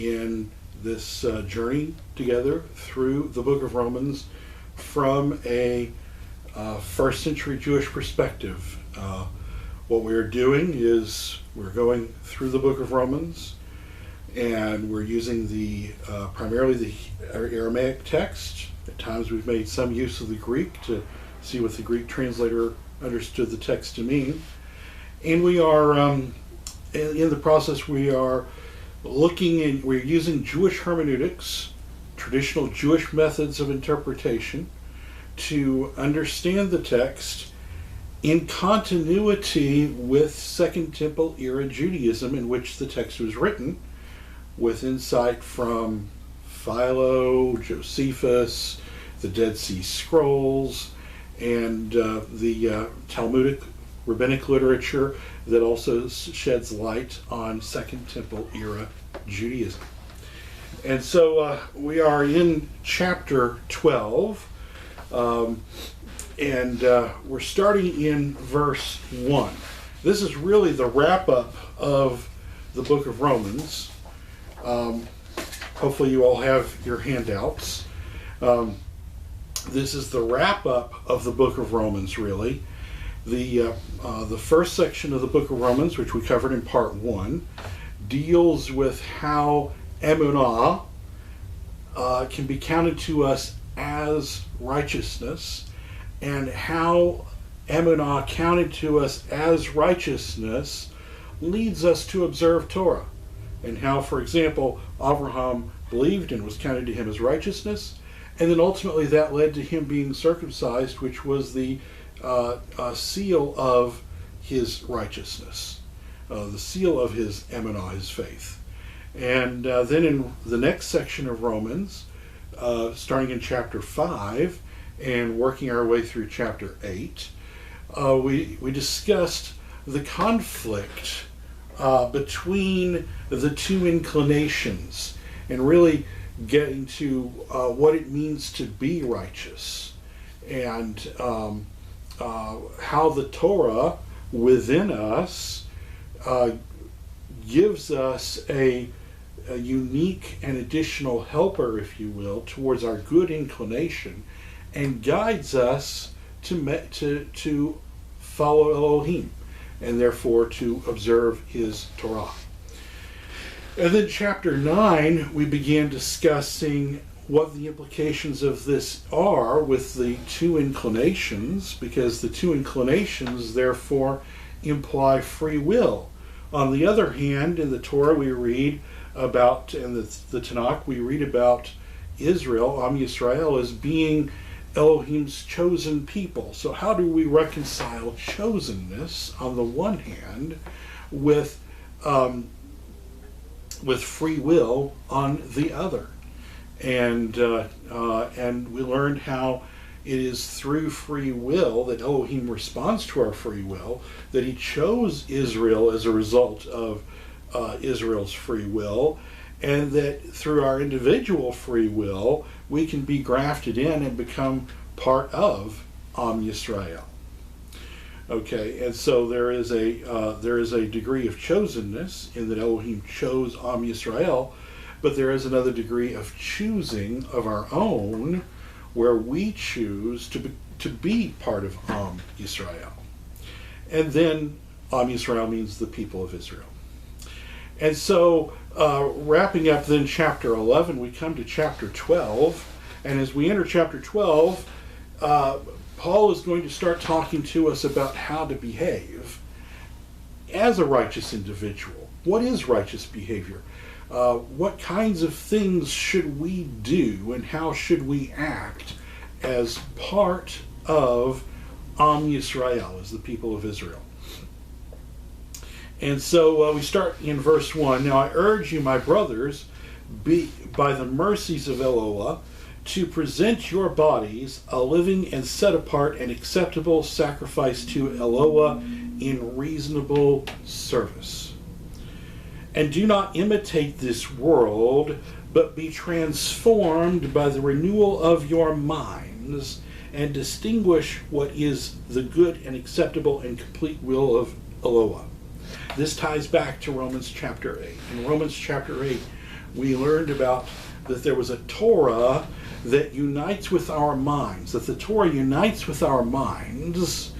in this journey together through the book of Romans from a first century Jewish perspective. What we're doing is we're going through the book of Romans, and we're using primarily the Aramaic text. At times we've made some use of the Greek to see what the Greek translator understood the text to mean. And we are, in the process, we are we're using Jewish hermeneutics, traditional Jewish methods of interpretation, to understand the text in continuity with Second Temple era Judaism in which the text was written, with insight from Philo, Josephus, the Dead Sea Scrolls, and the Talmudic rabbinic literature that also sheds light on Second Temple era Judaism. And so we are in chapter 12, and we're starting in verse 1. This is really the wrap-up of the book of Romans. Hopefully you all have your handouts. This is the wrap-up of the book of Romans, really. The first section of the book of Romans, which we covered in part 1, deals with how emunah can be counted to us as righteousness, and how emunah counted to us as righteousness leads us to observe Torah, and how, for example, Abraham believed and was counted to him as righteousness, and then ultimately that led to him being circumcised, which was the seal of his righteousness, the seal of his emunah, his faith. And then in the next section of Romans, starting in chapter 5 and working our way through chapter 8, we discussed the conflict between the two inclinations, and really getting to what it means to be righteous, and how the Torah within us gives us a unique and additional helper, if you will, towards our good inclination, and guides us to follow Elohim, and therefore to observe his Torah. And then chapter 9, we began discussing what the implications of this are with the two inclinations, because the two inclinations therefore imply free will. On the other hand, in the Torah we read about, in the Tanakh, we read about Israel, Am Yisrael, as being Elohim's chosen people. So how do we reconcile chosenness on the one hand with free will on the other? And we learned how it is through free will that Elohim responds to our free will, that he chose Israel as a result of Israel's free will, and that through our individual free will we can be grafted in and become part of Am Yisrael. Okay, and so there is a degree of chosenness in that Elohim chose Am Yisrael, but there is another degree of choosing of our own, where we choose to be part of Am Yisrael. And then Am Yisrael means the people of Israel. And so wrapping up then chapter 11, we come to chapter 12. And as we enter chapter 12, Paul is going to start talking to us about how to behave as a righteous individual. What is righteous behavior? What kinds of things should we do, and how should we act as part of Am Yisrael, as the people of Israel? And so we start in verse 1. Now I urge you, my brothers, by the mercies of Elohim, to present your bodies a living and set apart and acceptable sacrifice to Elohim in reasonable service. And do not imitate this world, but be transformed by the renewal of your minds, and distinguish what is the good and acceptable and complete will of Elohim. This ties back to Romans chapter 8. In Romans chapter 8, we learned about that there was a Torah that unites with our minds, that the Torah unites with our minds,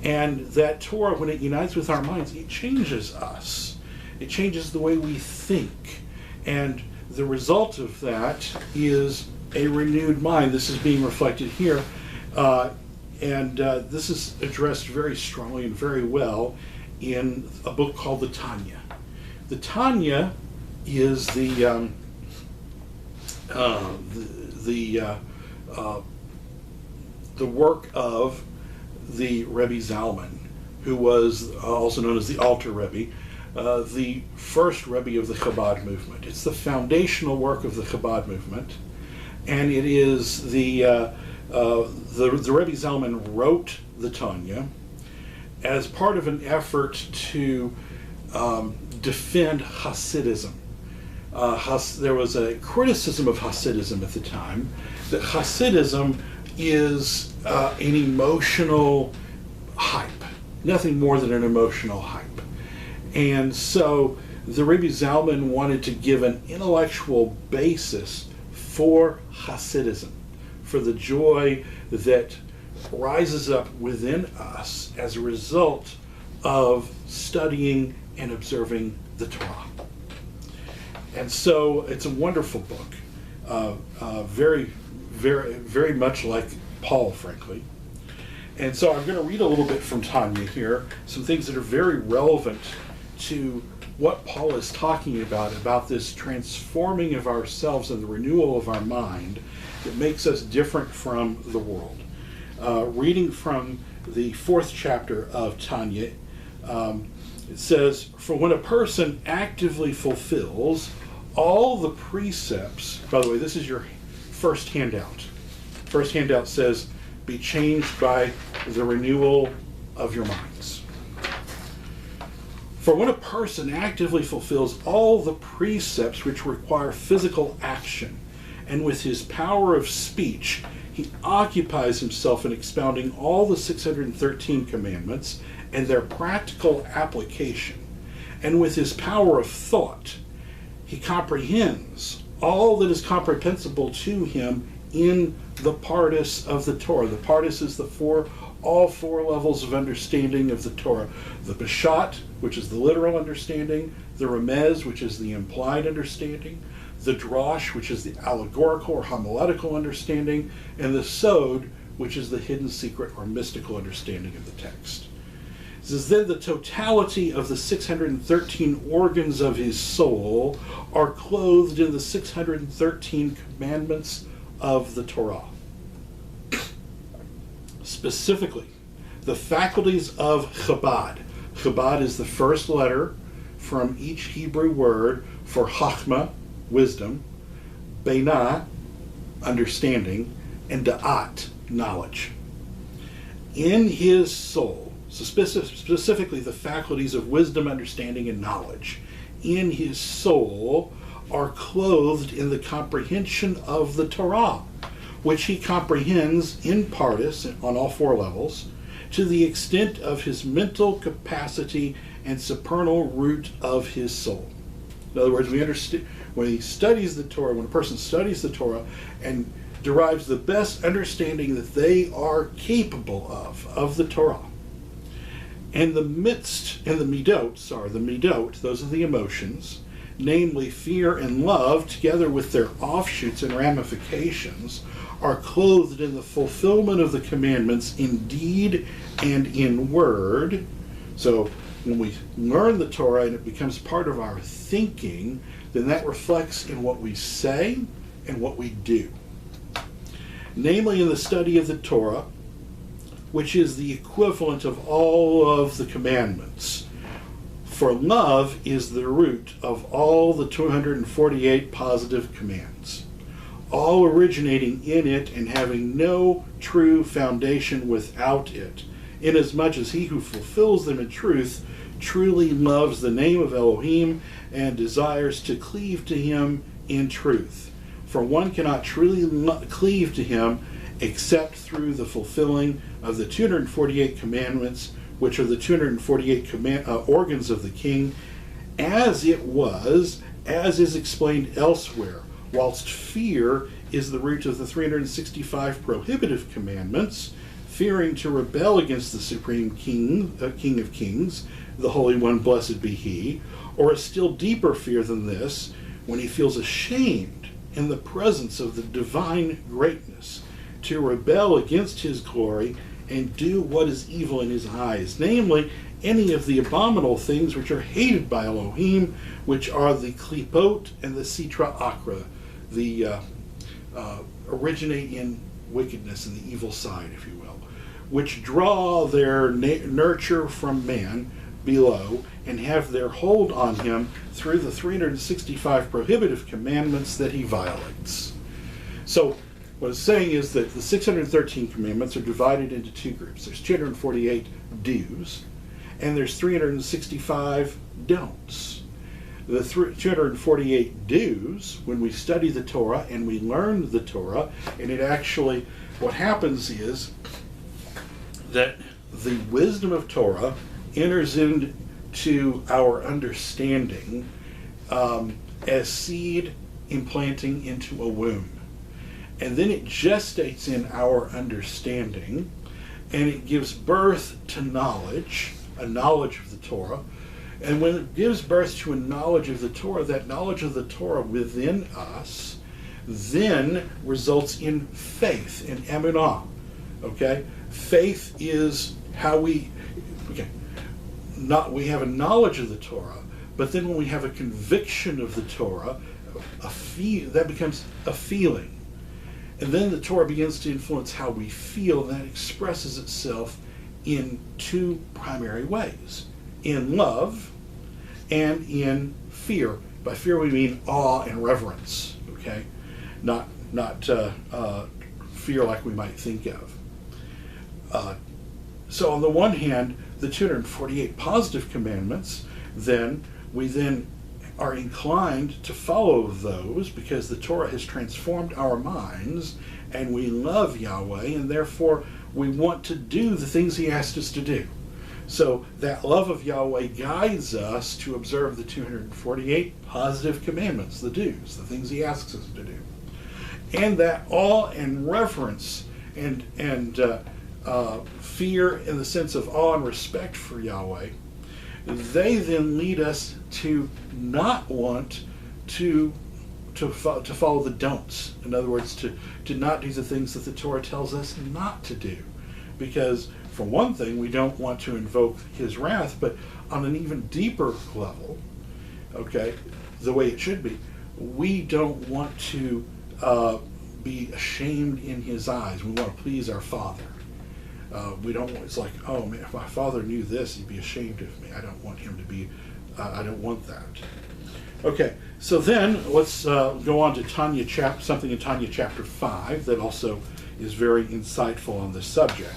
and that Torah, when it unites with our minds, it changes us. It changes the way we think. And the result of that is a renewed mind. This is being reflected here. This is addressed very strongly and very well in a book called the Tanya. The Tanya is the work of the Rebbe Zalman, who was also known as the Alter Rebbe, the first Rebbe of the Chabad movement. It's the foundational work of the Chabad movement, and it is the Rebbe Zalman wrote the Tanya as part of an effort to defend Hasidism. There was a criticism of Hasidism at the time, that Hasidism is an emotional hype, nothing more than an emotional hype. And so the Rebbe Zalman wanted to give an intellectual basis for Hasidism, for the joy that rises up within us as a result of studying and observing the Torah. And so it's a wonderful book, very, very, very much like Paul, frankly. And so I'm going to read a little bit from Tanya here, some things that are very relevant to what Paul is talking about this transforming of ourselves and the renewal of our mind that makes us different from the world. Reading from the 4th chapter of Tanya, it says, "For when a person actively fulfills all the precepts," by the way, this is your first handout. First handout says, "Be changed by the renewal of your minds." For when a person actively fulfills all the precepts which require physical action, and with his power of speech, he occupies himself in expounding all the 613 commandments and their practical application, and with his power of thought, he comprehends all that is comprehensible to him in the pardes of the Torah. The pardes is all four levels of understanding of the Torah. The Peshat, which is the literal understanding, the Remez, which is the implied understanding, the Drosh, which is the allegorical or homiletical understanding, and the Sod, which is the hidden secret or mystical understanding of the text. It says, then the totality of the 613 organs of his soul are clothed in the 613 commandments of the Torah. Specifically, the faculties of Chabad. Chabad is the first letter from each Hebrew word for Chachma, wisdom, Beinah, understanding, and Da'at, knowledge. In his soul, so specifically the faculties of wisdom, understanding, and knowledge, in his soul are clothed in the comprehension of the Torah, which he comprehends in pardes, on all four levels, to the extent of his mental capacity and supernal root of his soul. In other words, we understand when he studies the Torah, when a person studies the Torah and derives the best understanding that they are capable of the Torah. And the midot, those are the emotions, namely fear and love, together with their offshoots and ramifications, are clothed in the fulfillment of the commandments in deed and in word. So when we learn the Torah and it becomes part of our thinking, then that reflects in what we say and what we do. Namely in the study of the Torah, which is the equivalent of all of the commandments. For love is the root of all the 248 positive commands, all originating in it and having no true foundation without it, inasmuch as he who fulfills them in truth truly loves the name of Elohim and desires to cleave to him in truth. For one cannot truly cleave to him except through the fulfilling of the 248 commandments, which are the 248 organs of the king, as it was as is explained elsewhere, whilst fear is the root of the 365 prohibitive commandments, fearing to rebel against the Supreme King, King of Kings, the Holy One, blessed be He, or a still deeper fear than this, when he feels ashamed in the presence of the divine greatness, to rebel against His glory and do what is evil in His eyes, namely, any of the abominable things which are hated by Elohim, which are the klipot and the sitra achra, the originate in wickedness and the evil side, if you will, which draw their nurture from man below and have their hold on him through the 365 prohibitive commandments that he violates. So what it's saying is that the 613 commandments are divided into two groups. There's 248 do's, and there's 365 don'ts. The 248 do's, when we study the Torah and we learn the Torah, and it actually, what happens is that the wisdom of Torah enters into our understanding as seed implanting into a womb. And then it gestates in our understanding, and it gives birth to knowledge, a knowledge of the Torah. And when it gives birth to a knowledge of the Torah, that knowledge of the Torah within us then results in faith, in emunah. Okay? Faith is how we have a knowledge of the Torah, but then when we have a conviction of the Torah, that becomes a feeling. And then the Torah begins to influence how we feel, and that expresses itself in two primary ways: in love and in fear. By fear we mean awe and reverence, okay? Not fear like we might think of. So on the one hand, the 248 positive commandments, we then are inclined to follow those because the Torah has transformed our minds and we love Yahweh, and therefore we want to do the things He asked us to do. So that love of Yahweh guides us to observe the 248 positive commandments, the do's, the things He asks us to do. And that awe and reverence and fear in the sense of awe and respect for Yahweh, they then lead us to not want to follow the don'ts. In other words, to not do the things that the Torah tells us not to do. Because, for one thing, we don't want to invoke His wrath, but on an even deeper level, okay, the way it should be, we don't want to be ashamed in His eyes. We want to please our Father. We don't want, it's like, oh man, if my father knew this, he'd be ashamed of me. I don't want him to be, I don't want that. Okay, so then let's go on to something in Tanya chapter 5 that also is very insightful on this subject.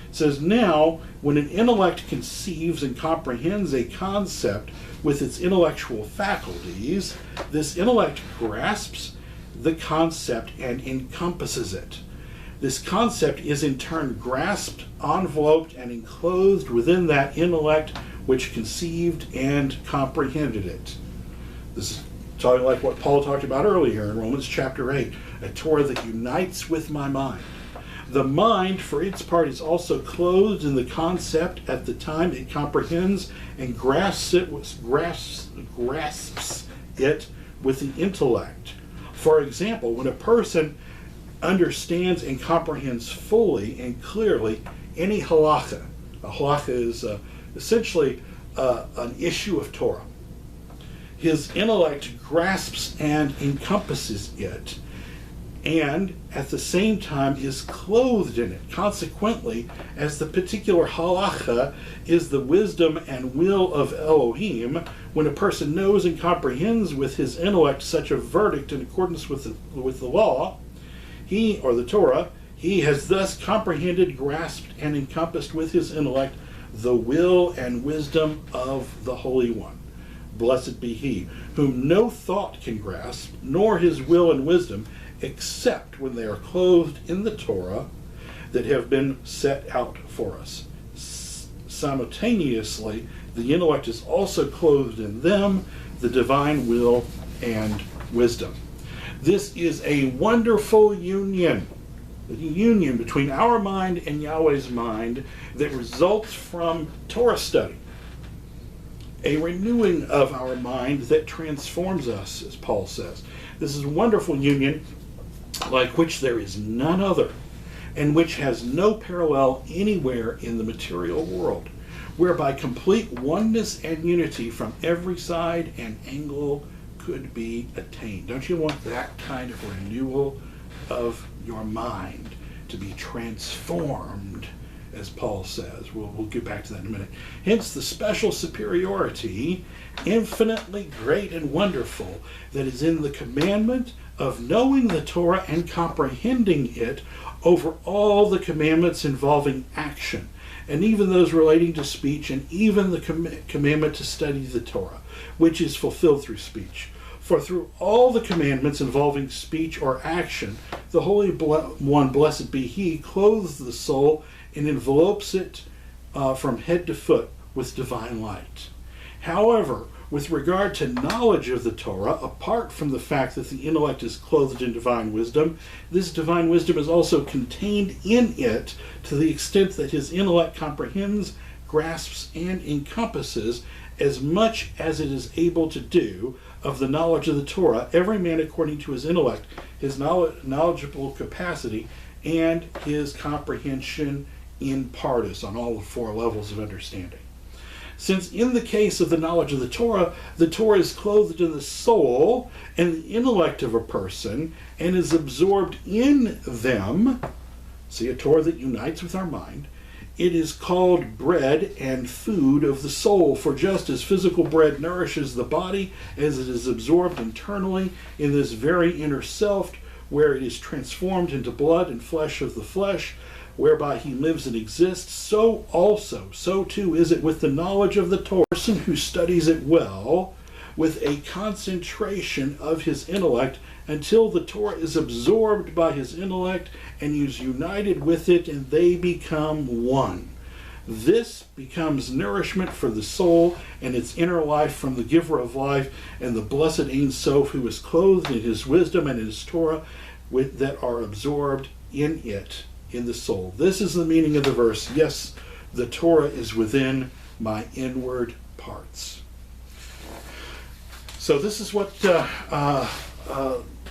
It says, now, when an intellect conceives and comprehends a concept with its intellectual faculties, this intellect grasps the concept and encompasses it. This concept is in turn grasped, enveloped, and enclosed within that intellect which conceived and comprehended it. This is talking like what Paul talked about earlier in Romans chapter 8, a Torah that unites with my mind. The mind, for its part, is also clothed in the concept at the time it comprehends and grasps it with the intellect. For example, when a person understands and comprehends fully and clearly any halacha. A halacha is essentially an issue of Torah. His intellect grasps and encompasses it, and at the same time is clothed in it. Consequently, as the particular halacha is the wisdom and will of Elohim, when a person knows and comprehends with his intellect such a verdict in accordance with the law, he, or the Torah, he has thus comprehended, grasped, and encompassed with his intellect the will and wisdom of the Holy One. Blessed be He, whom no thought can grasp, nor His will and wisdom, except when they are clothed in the Torah that have been set out for us. Simultaneously, the intellect is also clothed in them, the divine will and wisdom. This is a wonderful union, the union between our mind and Yahweh's mind that results from Torah study. A renewing of our mind that transforms us, as Paul says. This is a wonderful union like which there is none other, and which has no parallel anywhere in the material world, whereby complete oneness and unity from every side and angle could be attained. Don't you want that kind of renewal of your mind to be transformed, as Paul says? We'll get back to that in a minute. Hence the special superiority, infinitely great and wonderful, that is in the commandment of knowing the Torah and comprehending it over all the commandments involving action, and even those relating to speech, and even the commandment to study the Torah, which is fulfilled through speech. For through all the commandments involving speech or action, the Holy One, blessed be He, clothes the soul and envelopes it from head to foot with divine light. However, with regard to knowledge of the Torah, apart from the fact that the intellect is clothed in divine wisdom, this divine wisdom is also contained in it to the extent that his intellect comprehends, grasps, and encompasses as much as it is able to do of the knowledge of the Torah, every man according to his intellect, his knowledgeable capacity, and his comprehension in partis, on all the four levels of understanding. Since in the case of the knowledge of the Torah is clothed in the soul and the intellect of a person and is absorbed in them, see, a Torah that unites with our mind, it is called bread and food of the soul. For just as physical bread nourishes the body as it is absorbed internally in this very inner self, where it is transformed into blood and flesh of the flesh, whereby he lives and exists, so too is it with the knowledge of the Torah. The person who studies it well, with a concentration of his intellect, until the Torah is absorbed by his intellect and is united with it, and they become one. This becomes nourishment for the soul and its inner life from the giver of life and the blessed Ein Sof, who is clothed in his wisdom and in his Torah, that are absorbed in it, in the soul. This is the meaning of the verse. Yes, the Torah is within my inward parts. So this is what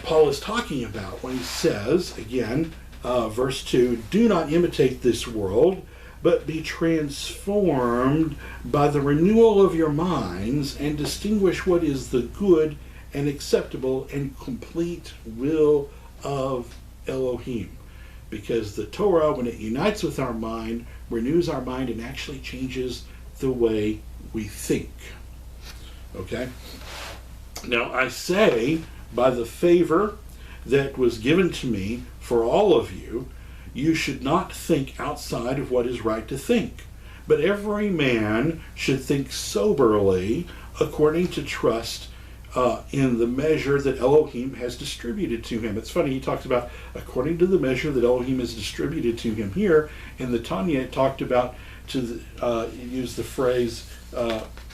Paul is talking about when he says, again, verse 2, do not imitate this world, but be transformed by the renewal of your minds, and distinguish what is the good and acceptable and complete will of Elohim. Because the Torah, when it unites with our mind, renews our mind and actually changes the way we think. Okay? Now, I say, by the favor that was given to me for all of you, you should not think outside of what is right to think. But every man should think soberly, according to trust in the measure that Elohim has distributed to him. It's funny, he talks about according to the measure that Elohim has distributed to him. Here in the Tanya, it talked about use the phrase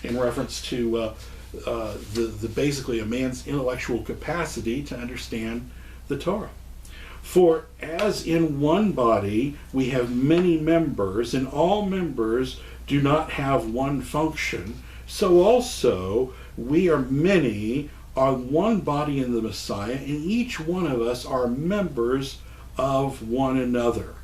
in reference to the basically a man's intellectual capacity to understand the Torah. For as in one body we have many members, and all members do not have one function, so also we are many, are one body in the Messiah, and each one of us are members of one another.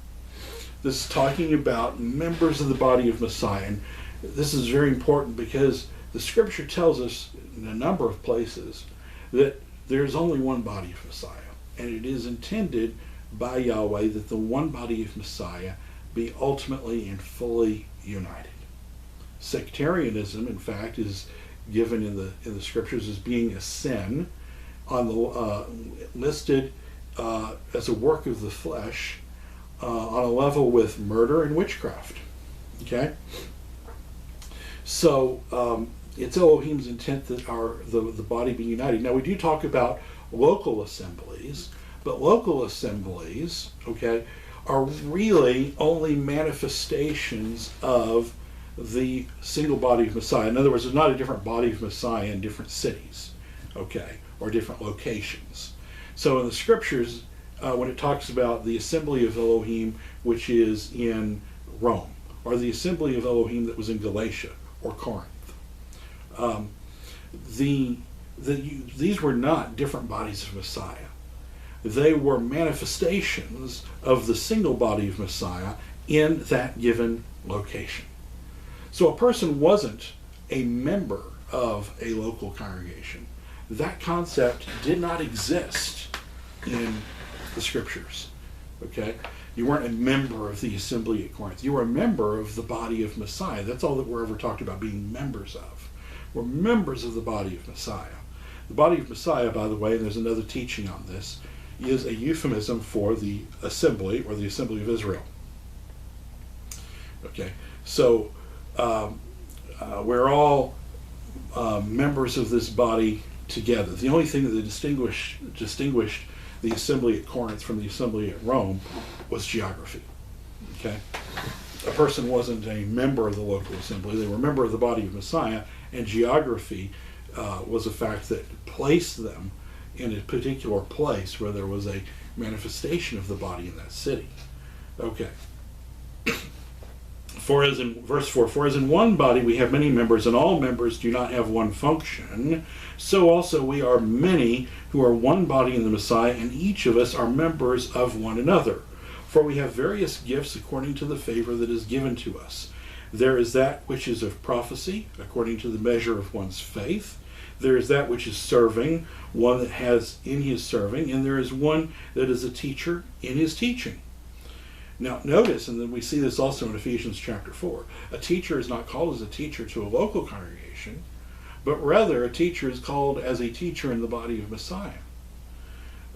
This is talking about members of the body of Messiah. And this is very important because the scripture tells us in a number of places that there's only one body of Messiah. And it is intended by Yahweh that the one body of Messiah be ultimately and fully united. Sectarianism, in fact, is given in the scriptures as being a sin, on the listed as a work of the flesh, on a level with murder and witchcraft. Okay, so it's Elohim's intent that the body be united. Now we do talk about local assemblies, but local assemblies, okay, are really only manifestations of the single body of Messiah. In other words, there's not a different body of Messiah in different cities. Okay, or different locations. So in the scriptures, when it talks about the assembly of Elohim, which is in Rome, or the assembly of Elohim that was in Galatia or Corinth, these were not different bodies of Messiah. They were manifestations of the single body of Messiah in that given location. So a person wasn't a member of a local congregation. That concept did not exist in the scriptures. Okay? You weren't a member of the assembly at Corinth. You were a member of the body of Messiah. That's all that we're ever talked about being members of. We're members of the body of Messiah. The body of Messiah, by the way, and there's another teaching on this, is a euphemism for the assembly, or the assembly of Israel. Okay, so we're all members of this body together. The only thing that distinguished the assembly at Corinth from the assembly at Rome was geography. Okay, a person wasn't a member of the local assembly; they were a member of the body of Messiah, and geography was a fact that placed them in a particular place where there was a manifestation of the body in that city. Okay. For as in verse 4, for as in one body we have many members, and all members do not have one function, so also we are many who are one body in the Messiah, and each of us are members of one another. For we have various gifts according to the favor that is given to us. There is that which is of prophecy, according to the measure of one's faith. There is that which is serving, one that has in his serving, and there is one that is a teacher in his teaching. Now notice, and then we see this also in Ephesians chapter 4, a teacher is not called as a teacher to a local congregation, but rather a teacher is called as a teacher in the body of Messiah.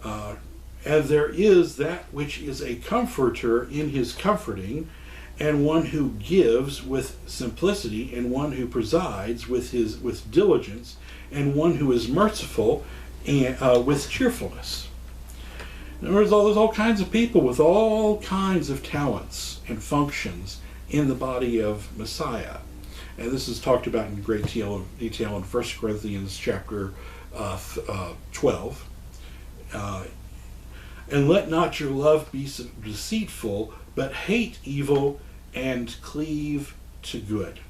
And there is that which is a comforter in his comforting, and one who gives with simplicity, and one who presides with diligence, and one who is merciful and with cheerfulness. In other words, there's all kinds of people with all kinds of talents and functions in the body of Messiah. And this is talked about in great detail in 1 Corinthians chapter 12. And let not your love be deceitful, but hate evil and cleave to good.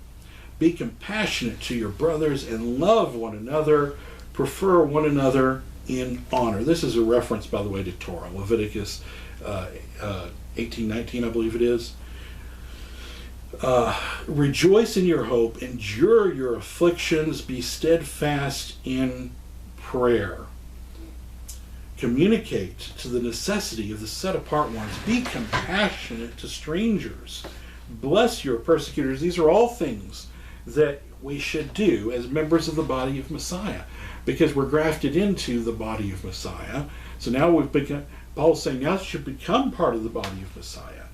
Be compassionate to your brothers and love one another. Prefer one another in honor. This is a reference, by the way, to Torah, Leviticus 18:19, I believe it is. Rejoice in your hope, endure your afflictions, be steadfast in prayer. Communicate to the necessity of the set apart ones. Be compassionate to strangers. Bless your persecutors. These are all things that we should do as members of the body of Messiah, because we're grafted into the body of Messiah. So now we've become, Paul's saying, now that you've become part of the body of Messiah,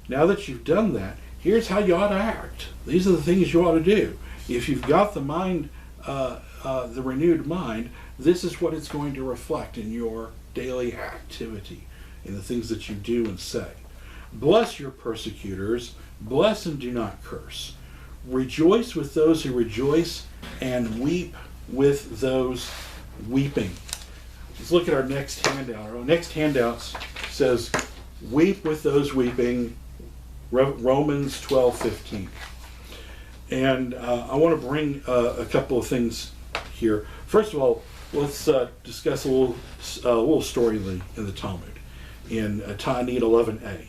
now that you've done that, here's how you ought to act. These are the things you ought to do. If you've got the mind, the renewed mind, this is what it's going to reflect in your daily activity, in the things that you do and say. Bless your persecutors, bless and do not curse. Rejoice with those who rejoice, and weep with those weeping. Let's look at our next handout. Our next handout says, weep with those weeping, Romans 12:15. And I want to bring a couple of things here. First of all, let's discuss a little story in the Talmud, in Ta'anit 11a.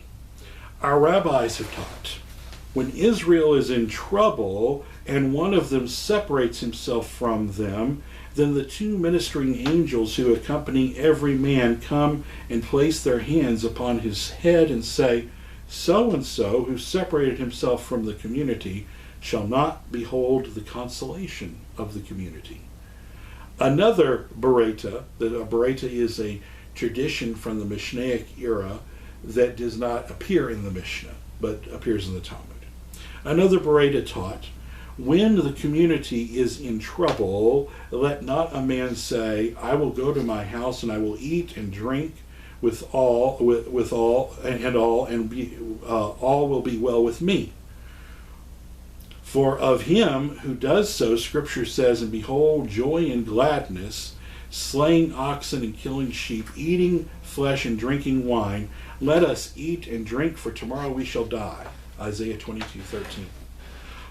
Our rabbis have taught, when Israel is in trouble and one of them separates himself from them, then the two ministering angels who accompany every man come and place their hands upon his head and say, so-and-so who separated himself from the community shall not behold the consolation of the community. Another Bereta, a Bereta is a tradition from the Mishnaic era that does not appear in the Mishnah, but appears in the Talmud. Another Bereta taught, when the community is in trouble, let not a man say, I will go to my house and I will eat and drink with all, and all will be well with me. For of him who does so, Scripture says, and behold, joy and gladness, slaying oxen and killing sheep, eating flesh and drinking wine. Let us eat and drink, for tomorrow we shall die. Isaiah 22:13.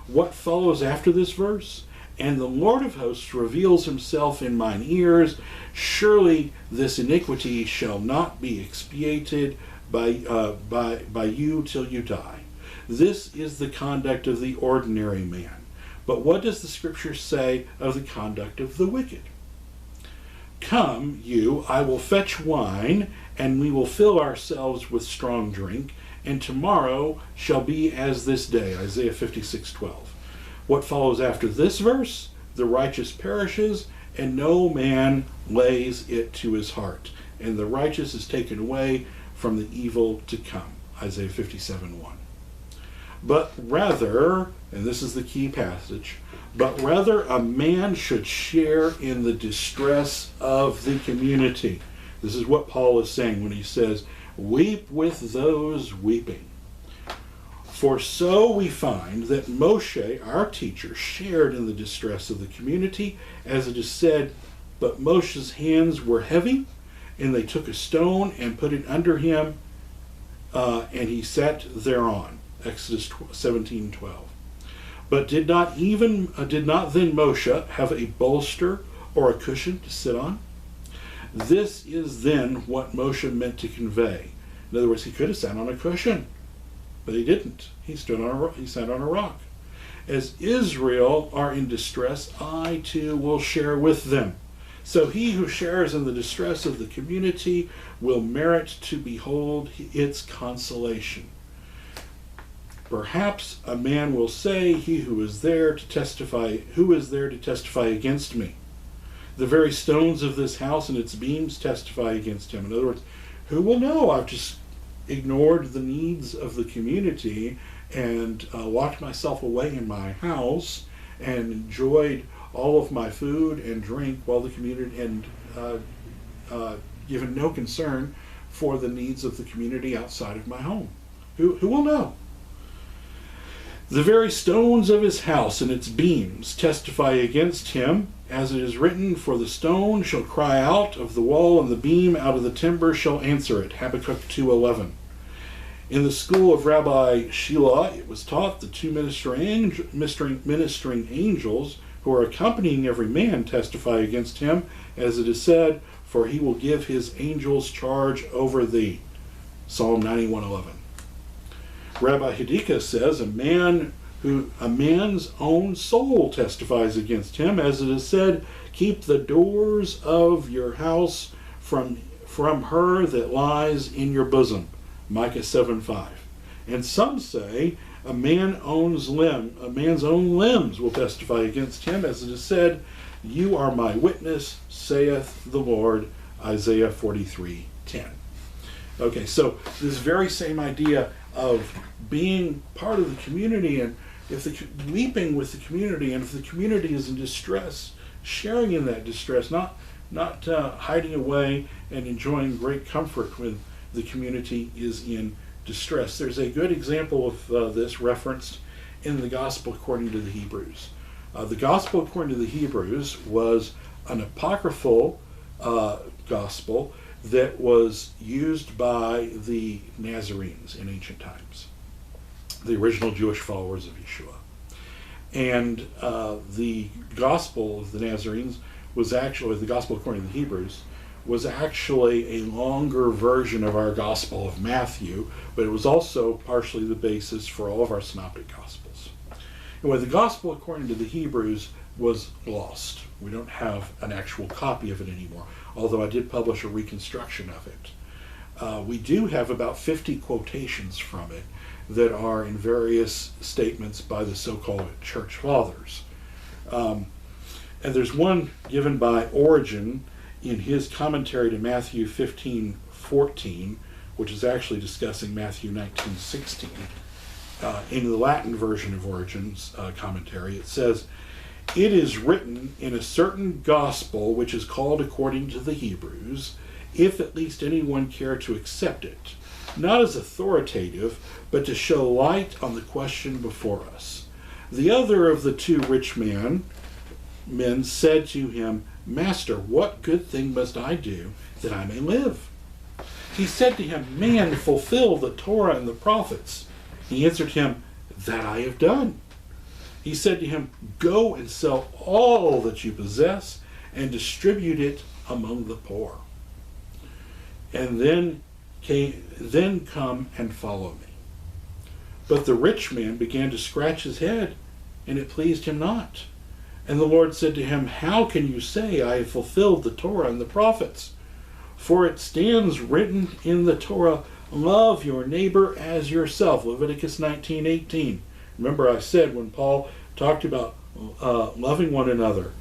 What follows after this verse? And the Lord of hosts reveals himself in mine ears. Surely this iniquity shall not be expiated by you till you die. This is the conduct of the ordinary man. But what does the scripture say of the conduct of the wicked? Come, you, I will fetch wine, and we will fill ourselves with strong drink, and tomorrow shall be as this day. Isaiah 56:12. What follows after this verse? The righteous perishes, and no man lays it to his heart. And the righteous is taken away from the evil to come. Isaiah 57:1. But rather, and this is the key passage, but rather a man should share in the distress of the community. This is what Paul is saying when he says, weep with those weeping. For so we find that Moshe, our teacher, shared in the distress of the community, as it is said, but Moshe's hands were heavy, and they took a stone and put it under him, and he sat thereon. Exodus 17:12. But did not then Moshe have a bolster or a cushion to sit on? This is then what Moshe meant to convey. In other words, he could have sat on a cushion, but he didn't. He sat on a rock. As Israel are in distress, I too will share with them. So he who shares in the distress of the community will merit to behold its consolation. Perhaps a man will say, who is there to testify against me? The very stones of this house and its beams testify against him. In other words, who will know? I've just ignored the needs of the community and locked myself away in my house and enjoyed all of my food and drink while the community, and given no concern for the needs of the community outside of my home. Who will know? The very stones of his house and its beams testify against him, as it is written, for the stone shall cry out of the wall, and the beam out of the timber shall answer it. Habakkuk 2:11. In the school of Rabbi Shelah, it was taught the two ministering angels who are accompanying every man testify against him, as it is said, for he will give his angels charge over thee. Psalm 91:11. Rabbi Hidika says, a man's own soul testifies against him, as it is said, keep the doors of your house from her that lies in your bosom. Micah 7:5. And some say a man's own limbs will testify against him, as it is said, you are my witness, saith the Lord. Isaiah 43:10. Okay, so this very same idea of being part of the community, and weeping with the community, and if the community is in distress, sharing in that distress, not hiding away and enjoying great comfort when the community is in distress. There's a good example of this referenced in the Gospel according to the Hebrews. The Gospel according to the Hebrews was an apocryphal gospel that was used by the Nazarenes in ancient times, the original Jewish followers of Yeshua. And the gospel of the Nazarenes was actually, the gospel according to the Hebrews, was actually a longer version of our Gospel of Matthew, but it was also partially the basis for all of our synoptic Gospels. Anyway, the Gospel according to the Hebrews was lost. We don't have an actual copy of it anymore, although I did publish a reconstruction of it. We do have about 50 quotations from it that are in various statements by the so-called church fathers. And there's one given by Origen in his commentary to Matthew 15:14, which is actually discussing Matthew 19:16. In the Latin version of Origen's commentary, it says, it is written in a certain gospel which is called according to the Hebrews, if at least anyone care to accept it, not as authoritative, but to show light on the question before us. The other of the two rich men men said to him, Master, what good thing must I do that I may live? He said to him, Man, fulfill the Torah and the prophets. He answered him, That I have done. He said to him, Go and sell all that you possess and distribute it among the poor. And then come and follow me. But the rich man began to scratch his head, and it pleased him not. And the Lord said to him, How can you say, I have fulfilled the Torah and the prophets? For it stands written in the Torah, Love your neighbor as yourself. Leviticus 19:18. Remember I said when Paul talked about loving one another,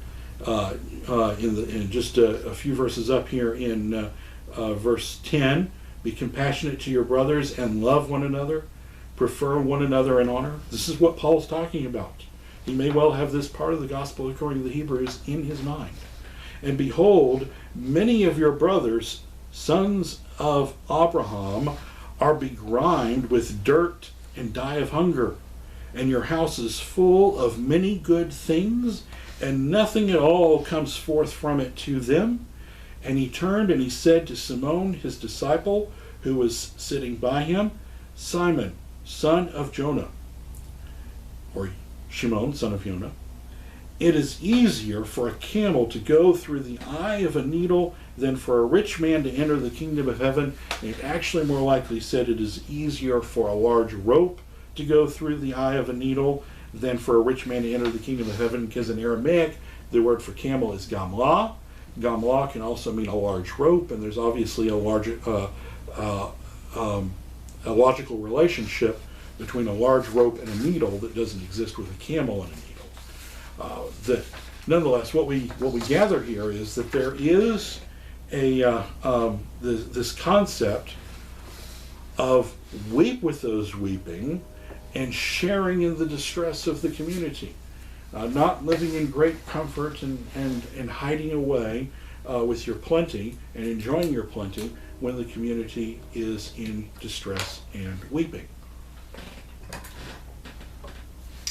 in just a few verses up here in verse 10, be compassionate to your brothers and love one another, prefer one another in honor. This is what Paul's talking about. He may well have this part of the gospel according to the Hebrews in his mind. And behold, many of your brothers, sons of Abraham, are begrimed with dirt and die of hunger. And your house is full of many good things, and nothing at all comes forth from it to them. And he turned and he said to Simon, his disciple, who was sitting by him, Simon, son of Jonah, or Shimon, son of Jonah, it is easier for a camel to go through the eye of a needle than for a rich man to enter the kingdom of heaven. And it actually more likely said it is easier for a large rope to go through the eye of a needle than for a rich man to enter the kingdom of heaven, because in Aramaic the word for camel is gamlah. Gamlah can also mean a large rope, and there's obviously a logical relationship between a large rope and a needle that doesn't exist with a camel and a needle. Nonetheless, what we gather here is that there is this concept of weep with those weeping and sharing in the distress of the community, not living in great comfort and hiding away with your plenty and enjoying your plenty when the community is in distress and weeping.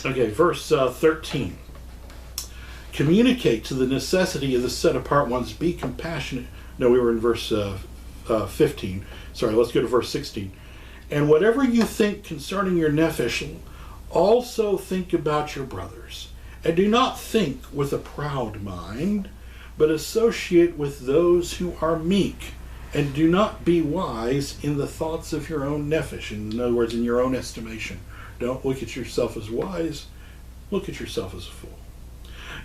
Okay, verse 13. Communicate to the necessity of the set-apart ones. Be compassionate. No, we were in verse 15. Sorry, let's go to verse 16. And whatever you think concerning your nephesh, also think about your brothers. And do not think with a proud mind, but associate with those who are meek. And do not be wise in the thoughts of your own nephesh. In other words, in your own estimation. Don't look at yourself as wise. Look at yourself as a fool.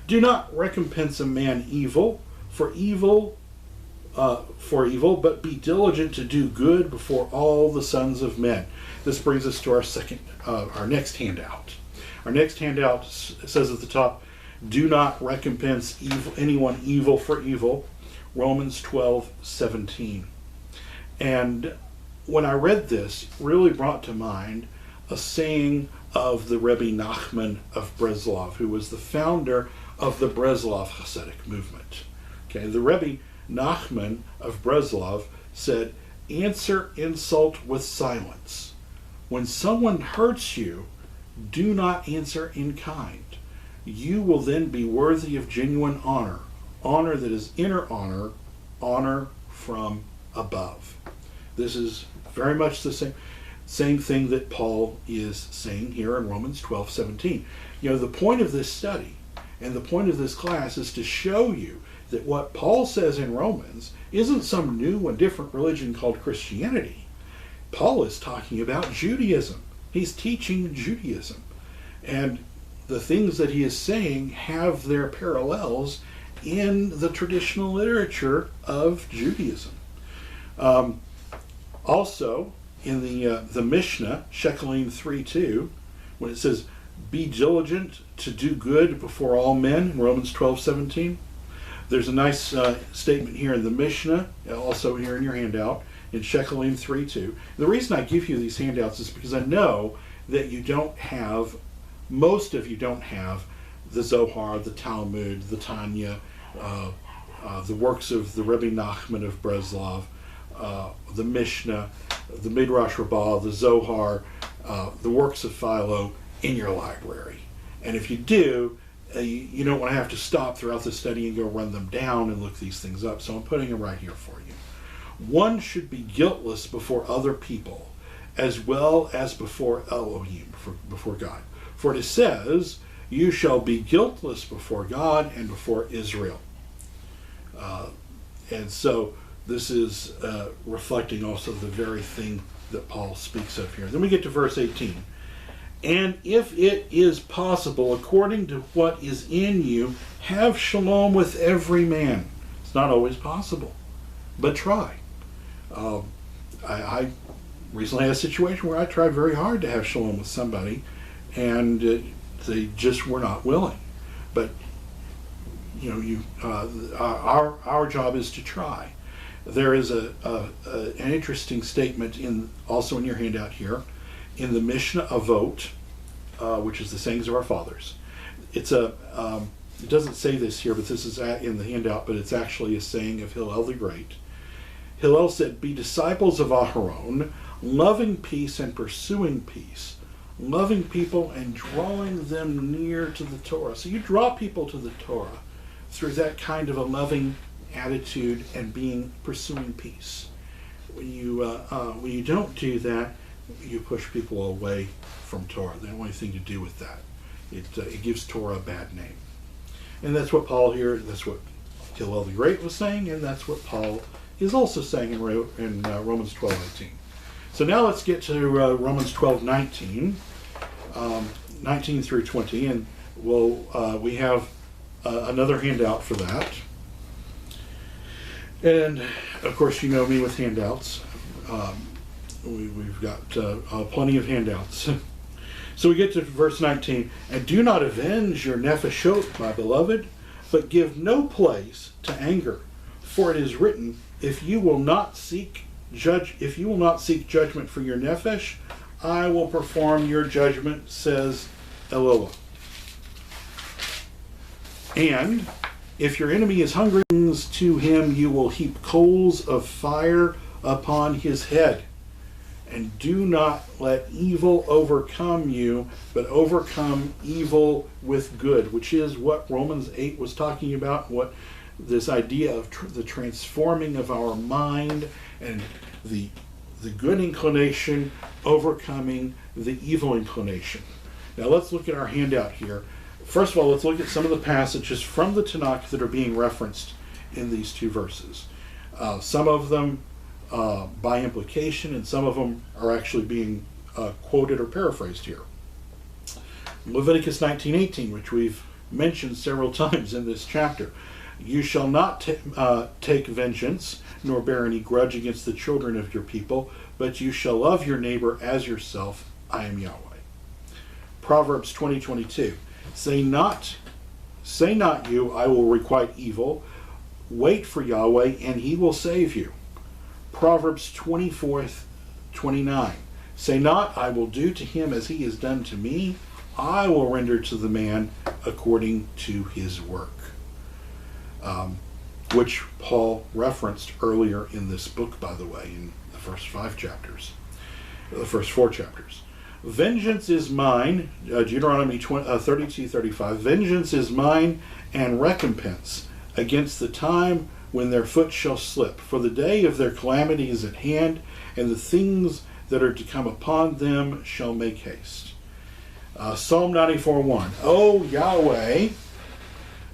Do not recompense a man evil for evil, but be diligent to do good before all the sons of men. This brings us to our next handout. Our next handout says at the top, do not recompense anyone evil for evil. Romans 12:17. And when I read this, it really brought to mind a saying of the Rebbe Nachman of Breslov, who was the founder of the Breslov Hasidic movement. Okay, the Rebbe Nachman of Breslov said, answer insult with silence. When someone hurts you, do not answer in kind. You will then be worthy of genuine honor, honor that is inner honor, honor from above. This is very much the same thing that Paul is saying here in Romans 12:17. You know, the point of this study and the point of this class is to show you that what Paul says in Romans isn't some new and different religion called Christianity. Paul is talking about Judaism. He's teaching Judaism. And the things that he is saying have their parallels in the traditional literature of Judaism. Also, in the Mishnah, Shekelim 3:2, when it says, be diligent to do good before all men, in Romans 12:17, there's a nice statement here in the Mishnah, also here in your handout, in Shekelim 3:2. The reason I give you these handouts is because I know that most of you don't have the Zohar, the Talmud, the Tanya, the works of the Rebbe Nachman of Breslov, the Mishnah, the Midrash Rabbah, the Zohar, the works of Philo in your library. And if you do, you don't want to have to stop throughout the study and go run them down and look these things up. So I'm putting them right here for you. One should be guiltless before other people, as well as before Elohim, before God. For it says, you shall be guiltless before God and before Israel. And so this is reflecting also the very thing that Paul speaks of here. Then we get to verse 18. And if it is possible, according to what is in you, have shalom with every man. It's not always possible, but try. I recently had a situation where I tried very hard to have shalom with somebody, and they just were not willing. But our job is to try. There is an interesting statement also in your handout here, in the Mishnah Avot, which is the sayings of our fathers. It doesn't say this here, but this is in the handout, but it's actually a saying of Hillel the Great. Hillel said, be disciples of Aharon, loving peace and pursuing peace, loving people and drawing them near to the Torah. So you draw people to the Torah through that kind of a loving attitude and pursuing peace. When you don't do that, you push people away from Torah. They don't want anything to do with that. It gives Torah a bad name. And that's what Paul here, that's what Hillel the Great was saying, and that's what Paul is also saying in Romans 12:18. So now let's get to Romans 12:19, 19 through 20, and we have another handout for that. And of course, you know me with handouts. We've got plenty of handouts. So we get to verse 19. And do not avenge your nefeshot, my beloved, but give no place to anger. For it is written, if you will not seek judgment for your nefesh, I will perform your judgment, says Eloah. And if your enemy is hungry, to him you will heap coals of fire upon his head. And do not let evil overcome you, but overcome evil with good, which is what Romans 8 was talking about, what this idea of the transforming of our mind and the good inclination overcoming the evil inclination. Now let's look at our handout here. First of all, let's look at some of the passages from the Tanakh that are being referenced in these two verses. Some of them by implication, and some of them are actually being quoted or paraphrased here. Leviticus 19:18, which we've mentioned several times in this chapter. You shall not take vengeance, nor bear any grudge against the children of your people, but you shall love your neighbor as yourself. I am Yahweh. Proverbs 20:22. Say not you, I will requite evil. Wait for Yahweh, and he will save you. Proverbs 24:29. Say not, I will do to him as he has done to me. I will render to the man according to his work. Which Paul referenced earlier in this book, by the way, in the first 4 chapters. Vengeance is mine, Deuteronomy 32:35. Vengeance is mine and recompense against the time when their foot shall slip. For the day of their calamity is at hand, and the things that are to come upon them shall make haste. Psalm 94:1. O Yahweh,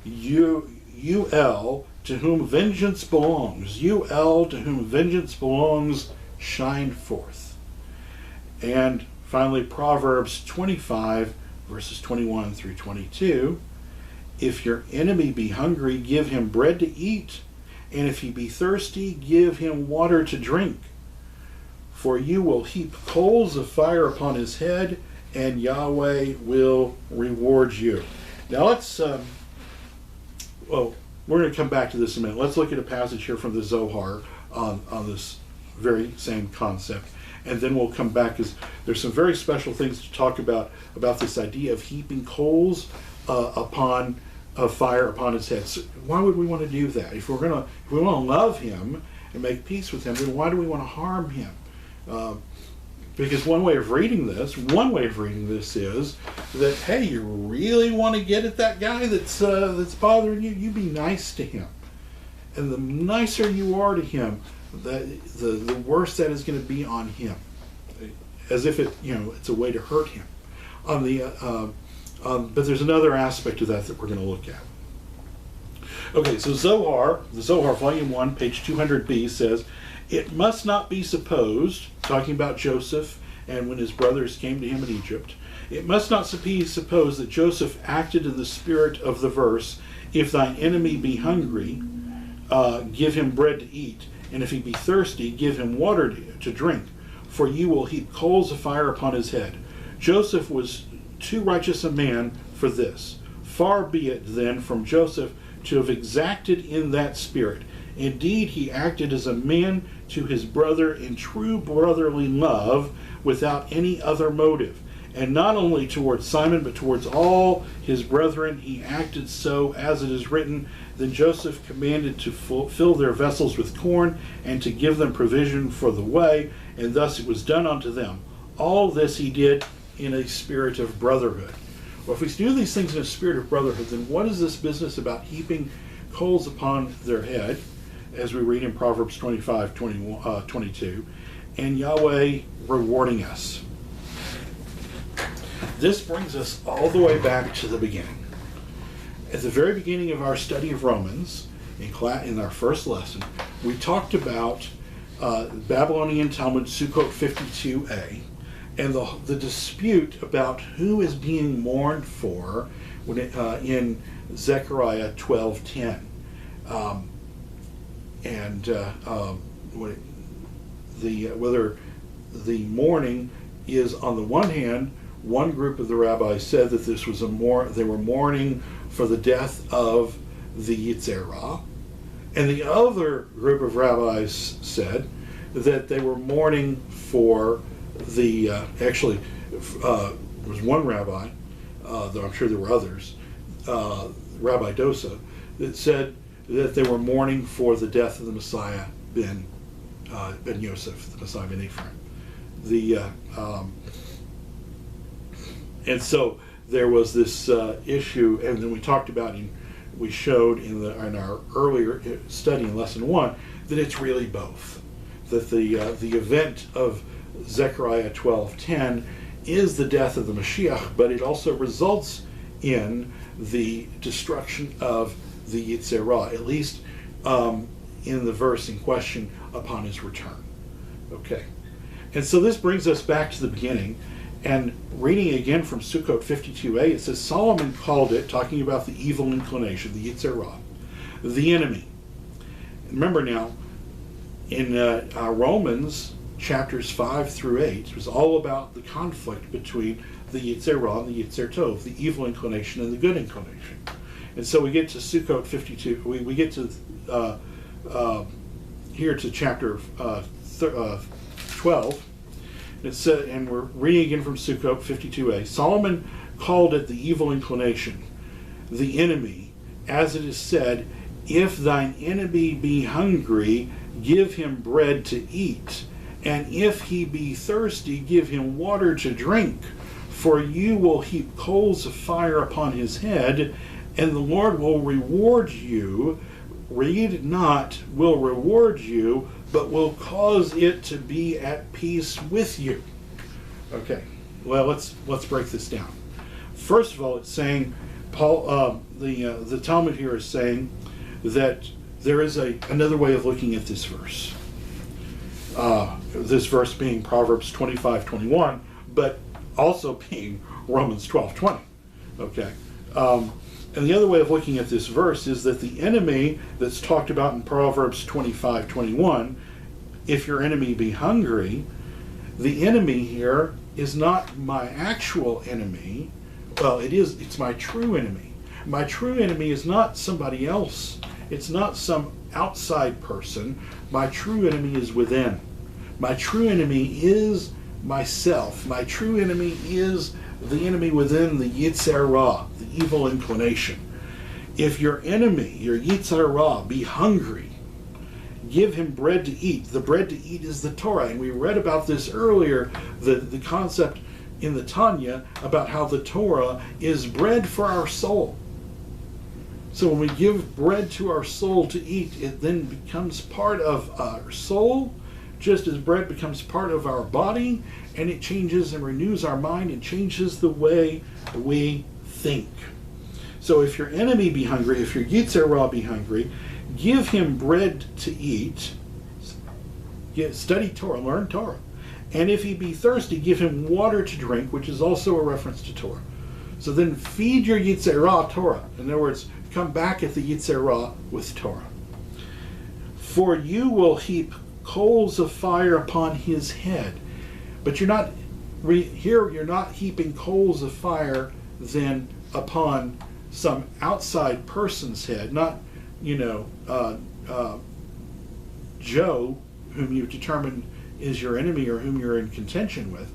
you El, to whom vengeance belongs. You El, to whom vengeance belongs, shine forth. And finally, Proverbs 25, verses 21 through 22. If your enemy be hungry, give him bread to eat, and if he be thirsty, give him water to drink. For you will heap coals of fire upon his head, and Yahweh will reward you. Now we're going to come back to this in a minute. Let's look at a passage here from the Zohar on this very same concept. And then we'll come back, because there's some very special things to talk about this idea of heaping coals upon fire upon his head. So why would we want to do that? If we want to love him and make peace with him, then why do we want to harm him? Because one way of reading this is that, hey, you really want to get at that guy that's bothering you, you be nice to him. And the nicer you are to him, the worse that is going to be on him. As if it's a way to hurt him. But there's another aspect of that we're going to look at. Okay, so the Zohar, Volume 1, page 200b says, "It must not be supposed," talking about Joseph and when his brothers came to him in Egypt, "it must not be supposed that Joseph acted in the spirit of the verse, 'If thine enemy be hungry, give him bread to eat, and if he be thirsty, give him water to drink, for you will heap coals of fire upon his head.' Joseph was too righteous a man for this. Far be it then from Joseph to have exacted in that spirit. Indeed, he acted as a man to his brother in true brotherly love, without any other motive. And not only towards Simon, but towards all his brethren, he acted so, as it is written, 'Then Joseph commanded to fill their vessels with corn, and to give them provision for the way, and thus it was done unto them.' All this he did in a spirit of brotherhood." Well, if we do these things in a spirit of brotherhood, then what is this business about heaping coals upon their head, as we read in Proverbs 25:22, and Yahweh rewarding us? This brings us all the way back to the beginning. At the very beginning of our study of Romans, in our first lesson, we talked about Babylonian Talmud Sukkot 52a, and the dispute about who is being mourned for in Zechariah 12:10. Whether the mourning is, on the one hand, one group of the rabbis said that this was they were mourning for the death of the Yitzhak, and the other group of rabbis said that they were mourning for there was one rabbi, though I'm sure there were others, Rabbi Dosa, that said that they were mourning for the death of the Messiah ben Yosef, the Messiah ben Ephraim. And so there was this issue, and then we showed in our earlier study in lesson 1 that it's really both. That the event of Zechariah 12:10 is the death of the Mashiach, but it also results in the destruction of the Yitzhak, at least in the verse in question, upon his return. Okay, and so this brings us back to the beginning, and reading again from Sukkot 52a, it says, Solomon called it, talking about the evil inclination, the Yitzhak, the enemy. Remember now, in Romans chapters 5 through 8, it was all about the conflict between the Yitzhak and the Yitzer Tov, the evil inclination and the good inclination. And so we get to Sukkot 52, we get to here to chapter 12. It said, and we're reading again from Sukkot 52a. Solomon called it the evil inclination, the enemy, as it is said, "If thine enemy be hungry, give him bread to eat, and if he be thirsty, give him water to drink. For you will heap coals of fire upon his head, and the Lord will reward you." Read not, will reward you, but will cause it to be at peace with you. Okay, well, let's break this down. First of all, it's saying, the Talmud here is saying that there is another way of looking at this verse. This verse being Proverbs 25:21, but also being Romans 12:20. Okay. And the other way of looking at this verse is that the enemy that's talked about in Proverbs 25:21, if your enemy be hungry, the enemy here is not my actual enemy. Well, it's my true enemy. My true enemy is not somebody else. It's not some outside person. My true enemy is within. My true enemy is myself. My true enemy is the enemy within, the Yetzer Hara, the evil inclination. If your enemy, your Yetzer Hara, be hungry, give him bread to eat. The bread to eat is the Torah. And we read about this earlier, the concept in the Tanya about how the Torah is bread for our soul. So when we give bread to our soul to eat, it then becomes part of our soul, just as bread becomes part of our body, and it changes and renews our mind and changes the way we think. So if your enemy be hungry, if your Yetzer Hara be hungry, give him bread to eat. Study Torah, learn Torah. And if he be thirsty, give him water to drink, which is also a reference to Torah. So then feed your Yetzer Hara Torah. In other words, come back at the Yetzer Hara with Torah. For you will heap coals of fire upon his head. But you're not heaping coals of fire then upon some outside person's head, not, Joe, whom you've determined is your enemy or whom you're in contention with,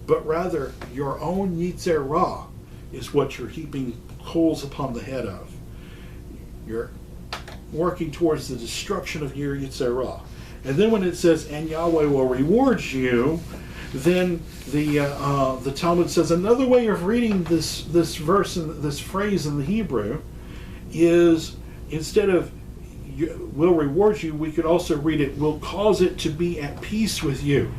but rather your own Yetzer Hara is what you're heaping coals upon the head of. You're working towards the destruction of your Yetzer Hara. And then when it says, and Yahweh will reward you, then the Talmud says another way of reading this verse and this phrase in the Hebrew is, instead of will reward you, we could also read it, will cause it to be at peace with you.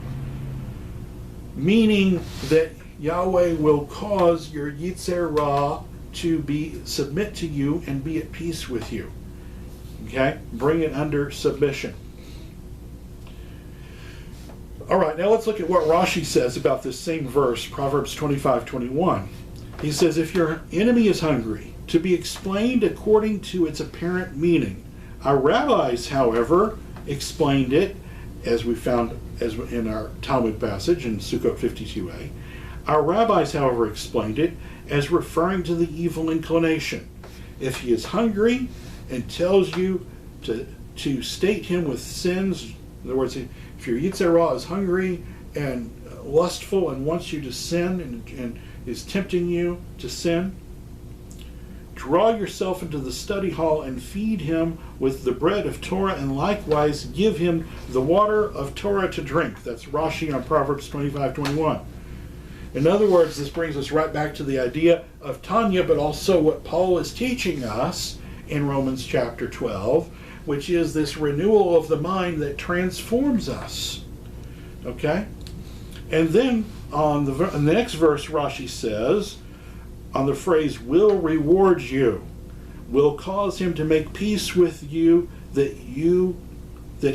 Meaning that Yahweh will cause your Yetzer Hara to submit to you and be at peace with you. Okay? Bring it under submission. All right, now let's look at what Rashi says about this same verse, Proverbs 25:21. He says, if your enemy is hungry, to be explained according to its apparent meaning. Our rabbis, however, explained it, as we found in our Talmud passage in Sukkot 52a. Our rabbis, however, explained it as referring to the evil inclination. If he is hungry and tells you to state him with sins, in other words, if your Yetzer Hara is hungry and lustful and wants you to sin and is tempting you to sin, draw yourself into the study hall and feed him with the bread of Torah, and likewise give him the water of Torah to drink. That's Rashi on Proverbs 25:21. In other words, this brings us right back to the idea of Tanya, but also what Paul is teaching us in Romans chapter 12, which is this renewal of the mind that transforms us. Okay? And then on the next verse, Rashi says, on the phrase, will reward you, will cause him to make peace with you, that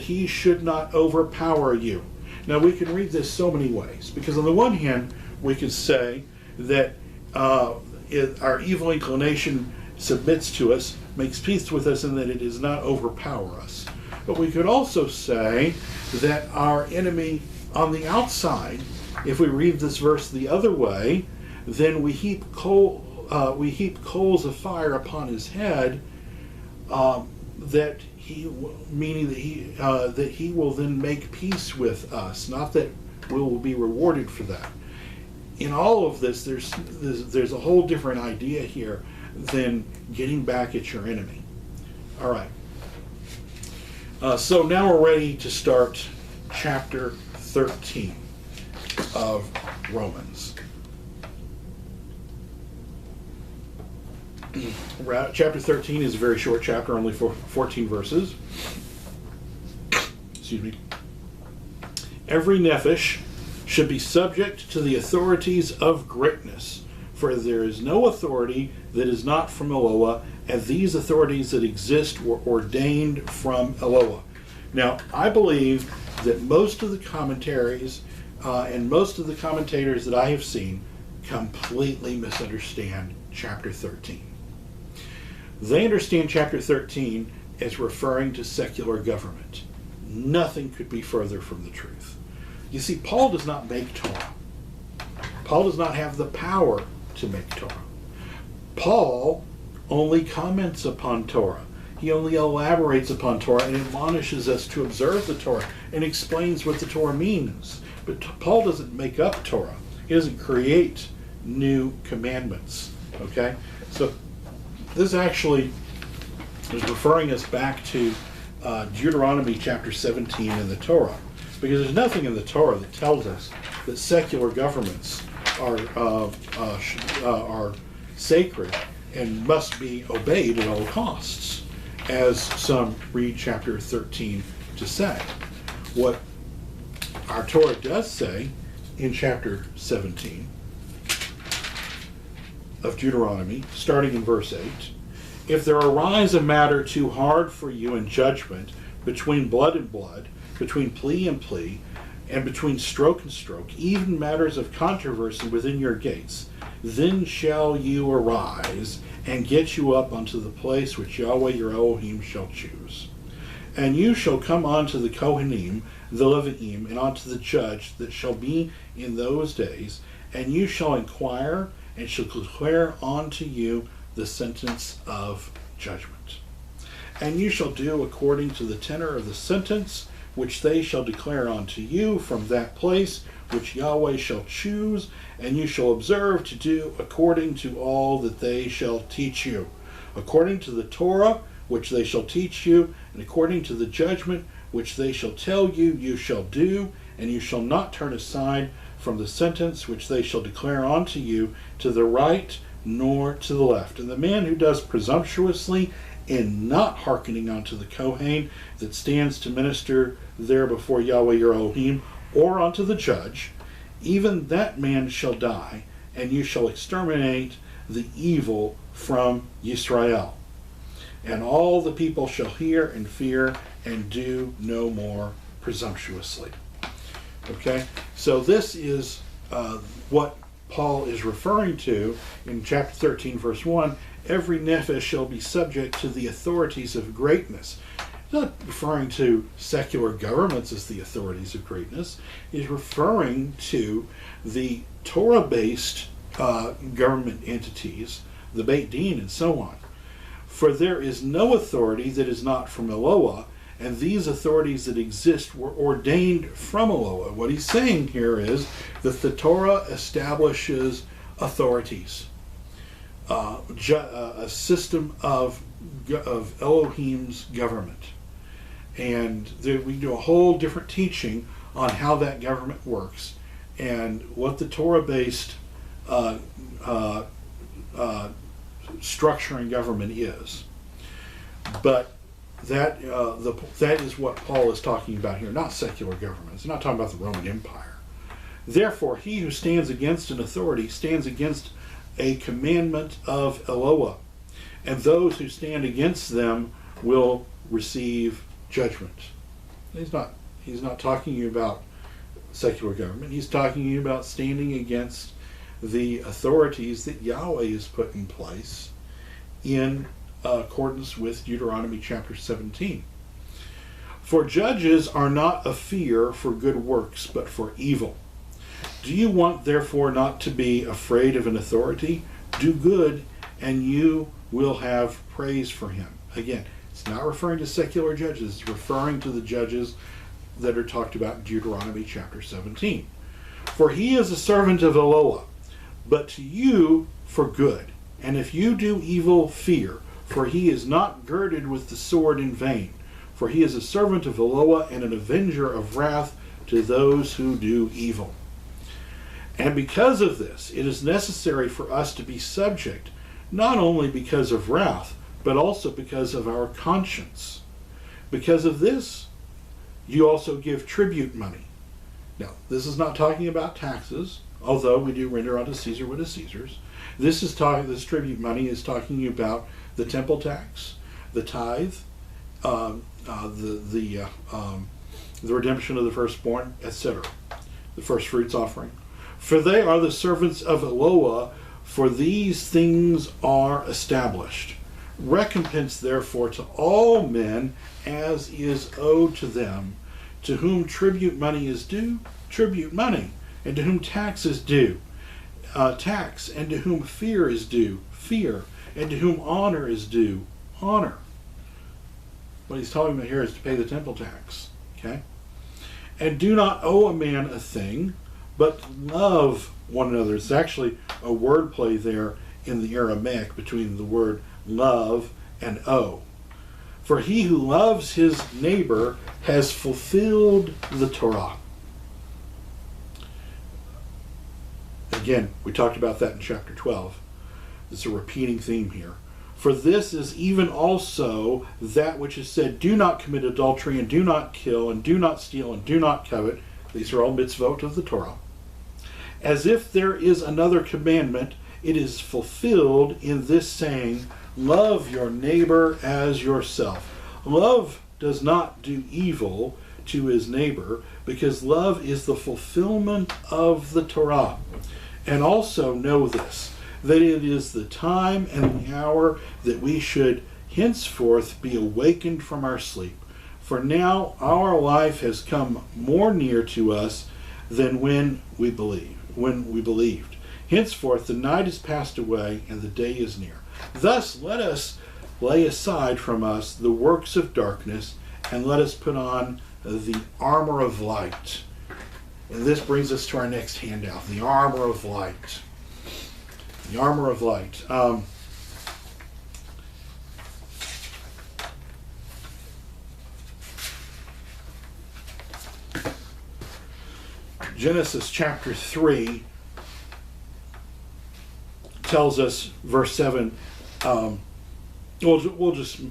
he should not overpower you. Now we can read this so many ways, because on the one hand, we could say that our evil inclination submits to us, makes peace with us, and that it does not overpower us. But we could also say that our enemy on the outside, if we read this verse the other way, then we heap coals of fire upon his head, meaning that he will then make peace with us, not that we will be rewarded for that. In all of this, there's a whole different idea here than getting back at your enemy. All right. So now we're ready to start chapter 13 of Romans. Chapter 13 is a very short chapter, only 14 verses. Excuse me. Every nephesh should be subject to the authorities of greatness, for there is no authority that is not from Eloah, and these authorities that exist were ordained from Eloah. Now, I believe that most of the commentaries and most of the commentators that I have seen completely misunderstand chapter 13. They understand chapter 13 as referring to secular government. Nothing could be further from the truth. You see, Paul does not make Torah. Paul does not have the power to make Torah. Paul only comments upon Torah. He only elaborates upon Torah and admonishes us to observe the Torah and explains what the Torah means. But Paul doesn't make up Torah. He doesn't create new commandments. Okay? So this actually is referring us back to Deuteronomy chapter 17 in the Torah, because there's nothing in the Torah that tells us that secular governments are sacred and must be obeyed at all costs, as some read chapter 13 to say. What our Torah does say in chapter 17 of Deuteronomy, starting in verse 8, if there arise a matter too hard for you in judgment, between blood and blood, between plea and plea, and between stroke and stroke, even matters of controversy within your gates, then shall you arise and get you up unto the place which Yahweh your Elohim shall choose. And you shall come unto the Kohanim, the Leviim, and unto the judge that shall be in those days, and you shall inquire, and shall declare unto you the sentence of judgment. And you shall do according to the tenor of the sentence which they shall declare unto you from that place which Yahweh shall choose, and you shall observe to do according to all that they shall teach you, according to the Torah which they shall teach you, and according to the judgment which they shall tell you, you shall do, and you shall not turn aside from the sentence which they shall declare unto you to the right nor to the left. And the man who does presumptuously in not hearkening unto the Kohen that stands to minister there before Yahweh your Elohim, or unto the judge, even that man shall die, and you shall exterminate the evil from Yisrael. And all the people shall hear and fear, and do no more presumptuously. Okay, so this is what Paul is referring to in chapter 13, verse 1. Every nephesh shall be subject to the authorities of greatness. He's not referring to secular governments as the authorities of greatness. He's referring to the Torah-based government entities, the Beit Din and so on. For there is no authority that is not from Eloah, and these authorities that exist were ordained from Eloah. What he's saying here is that the Torah establishes authorities, a system of Elohim's government. And we do a whole different teaching on how that government works and what the Torah-based structure and government is. But that is what Paul is talking about here, not secular government. He's not talking about the Roman Empire. Therefore, he who stands against an authority stands against a commandment of Eloah, and those who stand against them will receive judgment. He's not talking about secular government. He's talking about standing against the authorities that Yahweh has put in place in accordance with Deuteronomy chapter 17. For judges are not a fear for good works, but for evil. Do you want therefore not to be afraid of an authority? Do good, and you will have praise for him. Again, it's not referring to secular judges. It's referring to the judges that are talked about in Deuteronomy chapter 17. For he is a servant of Eloah, but to you for good. And if you do evil, fear, for he is not girded with the sword in vain. For he is a servant of Eloah and an avenger of wrath to those who do evil. And because of this, it is necessary for us to be subject, not only because of wrath, but also because of our conscience. Because of this, you also give tribute money. Now, this is not talking about taxes, although we do render unto Caesar what is Caesar's. This tribute money is talking about the temple tax, the tithe, the redemption of the firstborn, etc., the first fruits offering. For they are the servants of Eloah, for these things are established. Recompense therefore to all men as is owed to them, to whom tribute money is due, tribute money, and to whom tax is due, tax, and to whom fear is due, fear, and to whom honor is due, honor. What he's talking about here is to pay the temple tax. Okay? And do not owe a man a thing, but love one another. It's actually a word play there in the Aramaic between the word love and owe. For he who loves his neighbor has fulfilled the Torah. Again, we talked about that in chapter 12. It's a repeating theme here. For this is even also that which is said, do not commit adultery, and do not kill, and do not steal, and do not covet. These are all mitzvot of the Torah. As if there is another commandment, it is fulfilled in this saying, love your neighbor as yourself. Love does not do evil to his neighbor, because love is the fulfillment of the Torah. And also know this, that it is the time and the hour that we should henceforth be awakened from our sleep. For now our life has come more near to us than when we believed. Henceforth the night is passed away and the day is near. Thus let us lay aside from us the works of darkness, and let us put on the armor of light. And this brings us to our next handout, the armor of light. The armor of light. Genesis chapter 3 tells us, verse 7, we'll just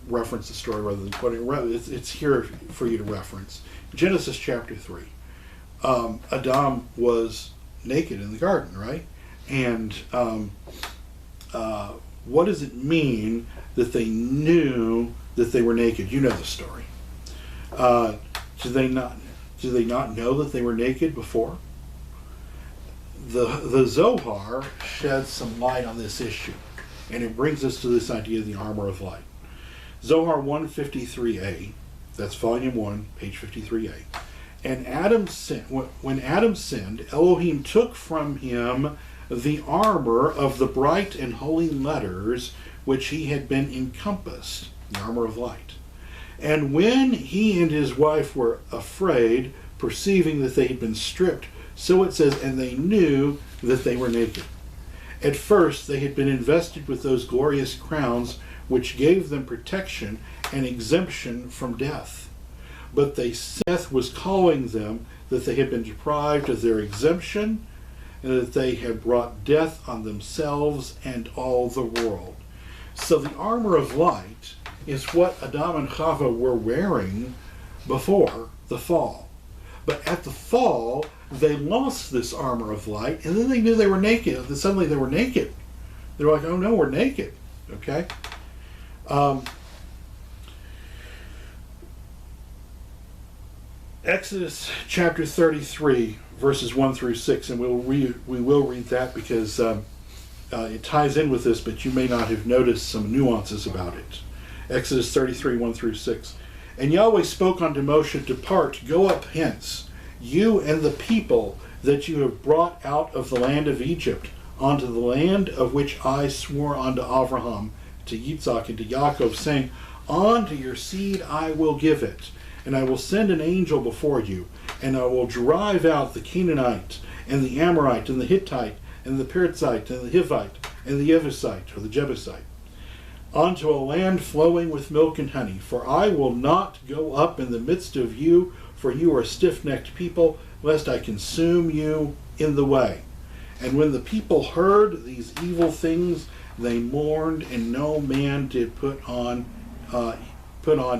reference the story rather than quoting it. It's here for you to reference. Genesis chapter 3. Adam was naked in the garden, right? And what does it mean that they knew that they were naked? You know the story. Do they not know that they were naked before? The Zohar sheds some light on this issue, and it brings us to this idea of the armor of light. Zohar 153a, that's volume 1, page 53a. And when Adam sinned, Elohim took from him the armor of the bright and holy letters which he had been encompassed, the armor of light. And when he and his wife were afraid, perceiving that they had been stripped, so it says, and they knew that they were naked. At first they had been invested with those glorious crowns which gave them protection and exemption from death. But Seth was calling them that they had been deprived of their exemption, and that they had brought death on themselves and all the world. So the armor of light is what Adam and Chava were wearing before the fall. But at the fall, they lost this armor of light, and then they knew they were naked. And suddenly they were naked. They were like, oh no, we're naked. Okay? Exodus chapter 33, verses 1 through 6, and we will read that because it ties in with this, but you may not have noticed some nuances about it. Exodus 33, 1 through 6. And Yahweh spoke unto Moshe, depart, go up hence, you and the people that you have brought out of the land of Egypt, unto the land of which I swore unto Abraham, to Yitzhak, and to Yaakov, saying, unto your seed I will give it. And I will send an angel before you, and I will drive out the Canaanite, and the Amorite, and the Hittite, and the Perizzite, and the Hivite, and the Jebusite, or the Jebusite, unto a land flowing with milk and honey. For I will not go up in the midst of you, for you are a stiff-necked people, lest I consume you in the way. And when the people heard these evil things, they mourned, and no man did put on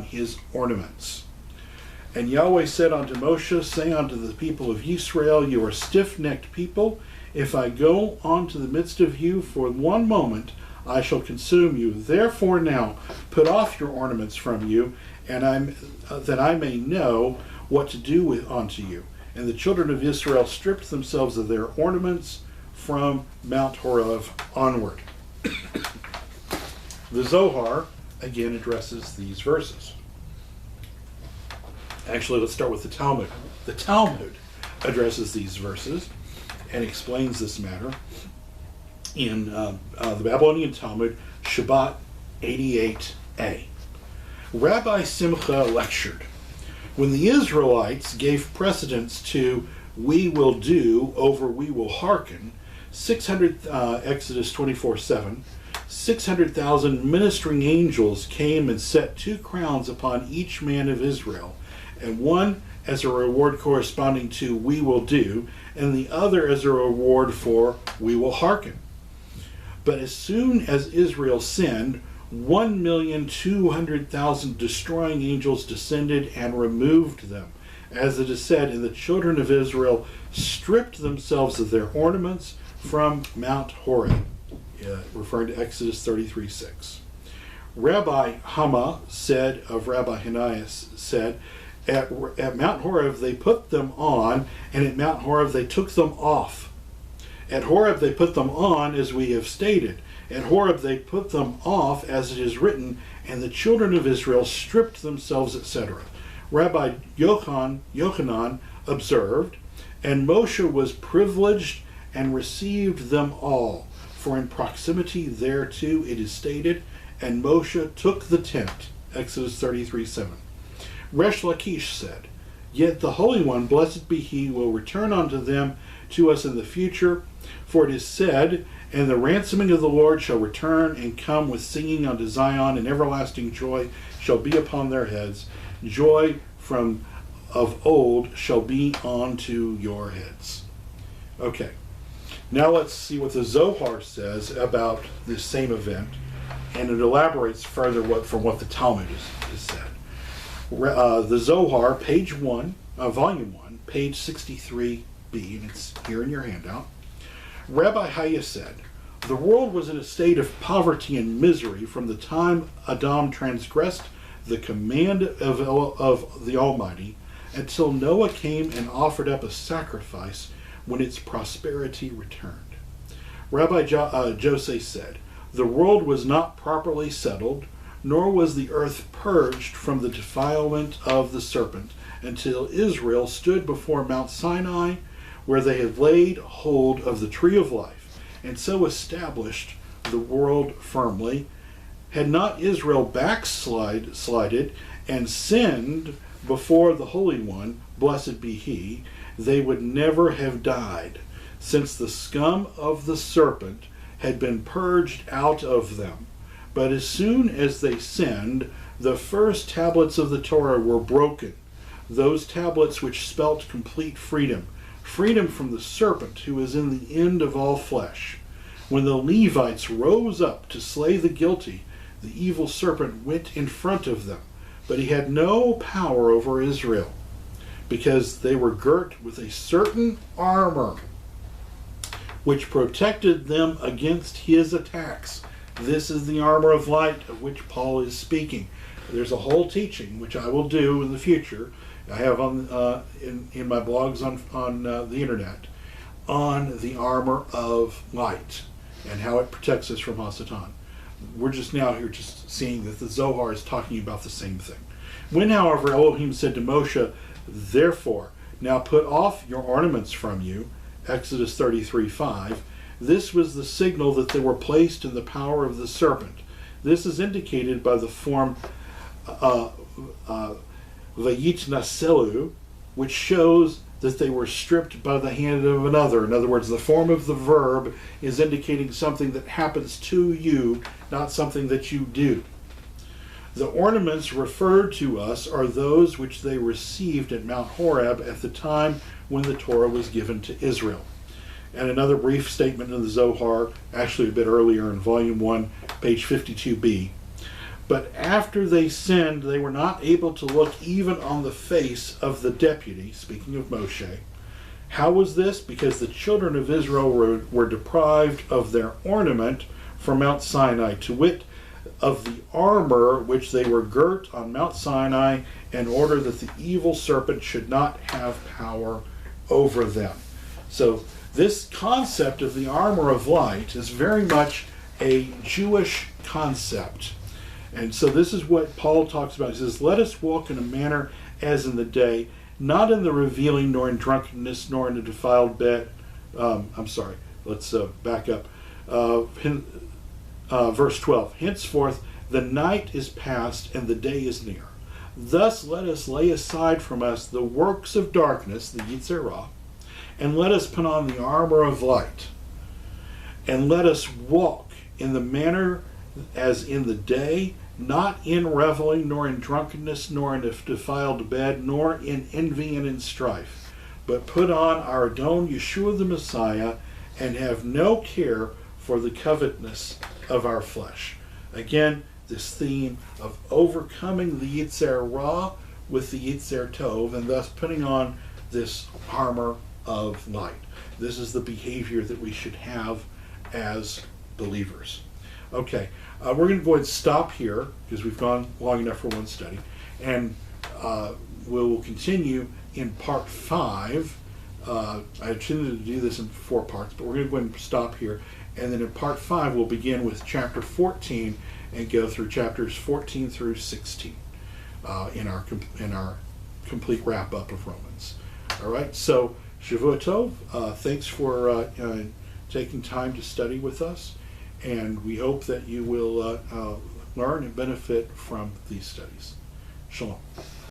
his ornaments. And Yahweh said unto Moshe, say unto the people of Israel, you are stiff-necked people. If I go unto the midst of you for one moment, I shall consume you. Therefore now put off your ornaments from you, and that I may know what to do unto you. And the children of Israel stripped themselves of their ornaments from Mount Horeb onward. The Zohar again addresses these verses. Actually, let's start with the Talmud. The Talmud addresses these verses and explains this matter in the Babylonian Talmud, Shabbat 88a. Rabbi Simcha lectured, when the Israelites gave precedence to we will do over we will hearken, Exodus 24:7, 600,000 ministering angels came and set 2 crowns upon each man of Israel, and one as a reward corresponding to "we will do," and the other as a reward for "we will hearken." But as soon as Israel sinned, 1,200,000 destroying angels descended and removed them. As it is said, "And the children of Israel stripped themselves of their ornaments from Mount Horeb," referring to Exodus 33:6. Rabbi Hama said of Rabbi Hananias said, at Mount Horeb they put them on, and at Mount Horeb they took them off. At Horeb they put them on, as we have stated. At Horeb they put them off, as it is written, "And the children of Israel stripped themselves," etc. Rabbi Yochanan observed, "And Moshe was privileged and received them all. For in proximity thereto it is stated, and Moshe took the tent." Exodus 33:7. Resh Lakish said, "Yet the Holy One, blessed be he, will return unto them to us in the future. For it is said, And the ransoming of the Lord shall return and come with singing unto Zion, and everlasting joy shall be upon their heads. Joy from of old shall be unto your heads." Okay, now let's see what the Zohar says about this same event, and it elaborates further from what the Talmud is said. The Zohar, page 1, volume 1, page 63b, and it's here in your handout. Rabbi Haya said, "The world was in a state of poverty and misery from the time Adam transgressed the command of the Almighty until Noah came and offered up a sacrifice, when its prosperity returned." Rabbi Jose said, "The world was not properly settled, nor was the earth purged from the defilement of the serpent, until Israel stood before Mount Sinai, where they had laid hold of the tree of life, and so established the world firmly. Had not Israel backslided and sinned before the Holy One, blessed be he, they would never have died, since the scum of the serpent had been purged out of them. But as soon as they sinned, the first tablets of the Torah were broken, those tablets which spelt complete freedom, freedom from the serpent who is in the end of all flesh. When the Levites rose up to slay the guilty, the evil serpent went in front of them, but he had no power over Israel, because they were girt with a certain armor which protected them against his attacks. This is the armor of light of which Paul is speaking. There's a whole teaching, which I will do in the future. I have on in my blogs on the internet, on the armor of light and how it protects us from Hasatan. We're just now here just seeing that the Zohar is talking about the same thing. When, however, Elohim said to Moshe, "Therefore, now put off your ornaments from you," Exodus 33:5, this was the signal that they were placed in the power of the serpent. This is indicated by the form vayitnaselu, which shows that they were stripped by the hand of another. In other words, the form of the verb is indicating something that happens to you, not something that you do. The ornaments referred to us are those which they received at Mount Horeb at the time when the Torah was given to Israel. And another brief statement in the Zohar, actually a bit earlier in volume 1, page 52b. "But after they sinned, they were not able to look even on the face of the deputy," speaking of Moshe. How was this? Because the children of Israel were deprived of their ornament from Mount Sinai, to wit, of the armor which they were girt on Mount Sinai, in order that the evil serpent should not have power over them. So this concept of the armor of light is very much a Jewish concept. And so this is what Paul talks about. He says, "Let us walk in a manner as in the day, not in the revealing, nor in drunkenness, nor in a defiled bed." Let's back up. Verse 12, "Henceforth the night is past and the day is near. Thus let us lay aside from us the works of darkness," the Yitzhak, "and let us put on the armor of light. And let us walk in the manner as in the day, not in reveling, nor in drunkenness, nor in a defiled bed, nor in envy and in strife. But put on our Adon Yeshua the Messiah, and have no care for the covetousness of our flesh. Again, this theme of overcoming the Yitzer Ra with the Yitzer Tov, and thus putting on this armor of light. This is the behavior that we should have as believers. Okay, we're going to go ahead and stop here because we've gone long enough for one study, and we will continue in part 5. I intended to do this in 4 parts, but we're going to go ahead and stop here, and then in part 5 we'll begin with chapter 14 and go through chapters 14 through 16 in our complete wrap up of Romans. All right, so Shavua Tov, thanks for taking time to study with us, and we hope that you will learn and benefit from these studies. Shalom.